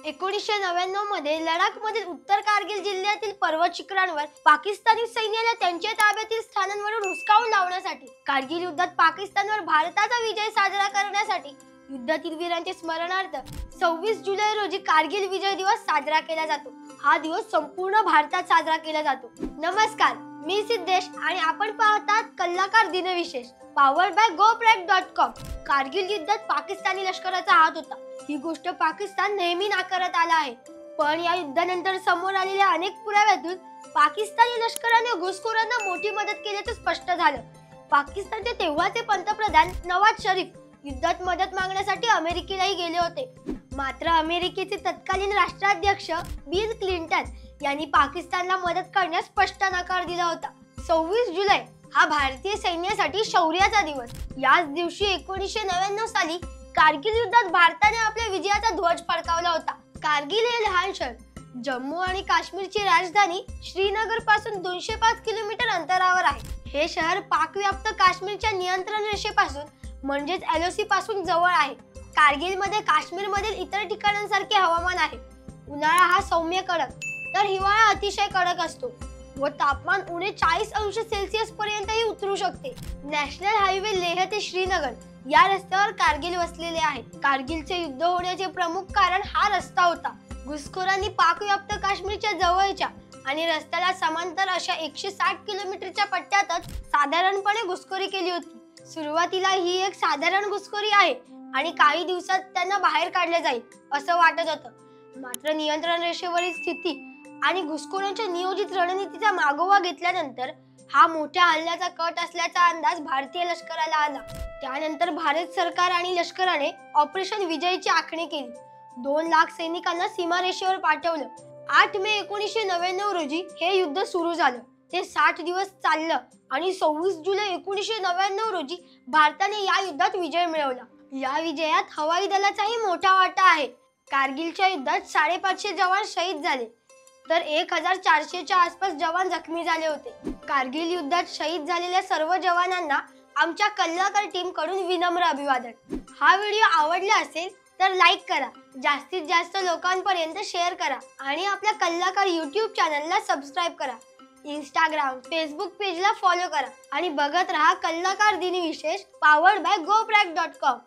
1999 मध्ये लडाखमधील उत्तर कारगिल जिल्ह्यातील पर्वत शिखरांवर पाकिस्तानी सैन्याला त्यांच्या ताब्यातील स्थानांवरून हुसकावून लावण्यासाठी कारगिल युद्धात पाकिस्तानवर भारताचा विजय साजरा करण्यासाठी युद्धातील वीरांचे स्मरणार्थ 26 जुलै रोजी कारगिल विजय दिवस साजरा केला जातो। हा दिवस संपूर्ण भारतात साजरा केला जातो। नमस्कार, मी सिद्धेश आणि आपण पाहतात कल्लाकार दिनविशेष पॉवर्ड बाय GoPrack.com। कारगिल युद्धात पाकिस्तानी लष्कराचा हात होता, ही गोष्ट पाकिस्तान नेहमी नाकारत आला आहे। पण या युद्धानंतर समोर आलेल्या अनेक पुराव्यातून पाकिस्तानी लष्कराने घुसखोरांना मोठी मदत केल्याचे स्पष्ट झालं। पाकिस्तानचे तेव्हाचे पंतप्रधान नवाज शरीफ युद्धात मदत मागण्यासाठी अमेरिकेलाही गेले होते, मात्र अमेरिकेचे तत्कालीन राष्ट्राध्यक्ष बिल क्लिंटन यांनी पाकिस्तानला मदत करण्यास स्पष्ट नकार दिला होता। 26 जुलै हा भारतीय सैन्यासाठी शौर्याचा दिवस। याच दिवशी 1999 साली कारगिल युद्धात भारताने आपल्या विजयाचा ध्वज फडकावला होता। कारगिल हे लहान शहर जम्मू आणि काश्मीरची राजधानी श्रीनगर पासून 205 किलोमीटर अंतरावर आहे। हे शहर पाकव्याप्त काश्मीरच्या नियंत्रण रेषेपासून म्हणजेच LOC पासून जवळ आहे। कारगिल मध्ये काश्मीर मधील इतर ठिकाणांसारखे हवामान आहे। उन्हाळा हा सौम्य कडक तर हिवाळा अतिशय कडक असतो व तापमान उणे 40 अंश सेल्सिअस पर्यंतही उतरू शकते। नॅशनल हायवे लेह ते श्रीनगर या रस्त्यावर कारगिल वसलेले आहे। कारगिलचे युद्ध होण्याचे प्रमुख कारण हा रस्ता होता। घुसखोरांनी पाकव्याप्त काश्मीरच्या जवळच्या आणि रस्त्याला समांतर अशा 160 किलोमीटरच्या पट्ट्यातच साधारणपणे घुसखोरी केली होती। सुरुवातीला ही एक साधारण घुसखोरी आहे आणि काही दिवसात त्यांना बाहेर काढले जाईल असं वाटत होतं, मात्र नियंत्रण रेषेवरील स्थिती आणि घुसखोरांच्या नियोजित रणनीतीचा मागोवा घेतल्यानंतर हा मोठ्या हल्ल्याचा कट असल्याचा अंदाज भारतीय लष्कराला आला। त्यानंतर भारत सरकार आणि लष्कराने ऑपरेशन विजयची आखणी केली। 2 लाख सैनिकांना सीमारेषेवर पाठवलं। 8 मे 1999 रोजी हे युद्ध सुरू झालं। ते 60 दिवस चाललं आणि 26 जुलै 1999 रोजी भारताने या युद्धात विजय मिळवला। या विजयात हवाई दलाचाही मोठा वाटा आहे। कारगिलच्या युद्धात 550 जवान शहीद झाले तर 1400च्या आसपास जवान जखमी झाले होते। कारगिल युद्धात शहीद झालेल्या सर्व जवानांना आमच्या कल्लाकार टीम कडून विनम्र अभिवादन। हा व्हिडिओ आवडला असेल तर लाईक करा, जास्तीत जास्त लोकांपर्यंत शेअर करा आणि आपल्या कल्लाकार YouTube चॅनलला सबस्क्राईब करा। इंस्टाग्राम, फेसबुक पेजला फॉलो करा आणि बघत रहा कल्लाकार दिनविशेष पॉवर्ड बाय GoPrack.com।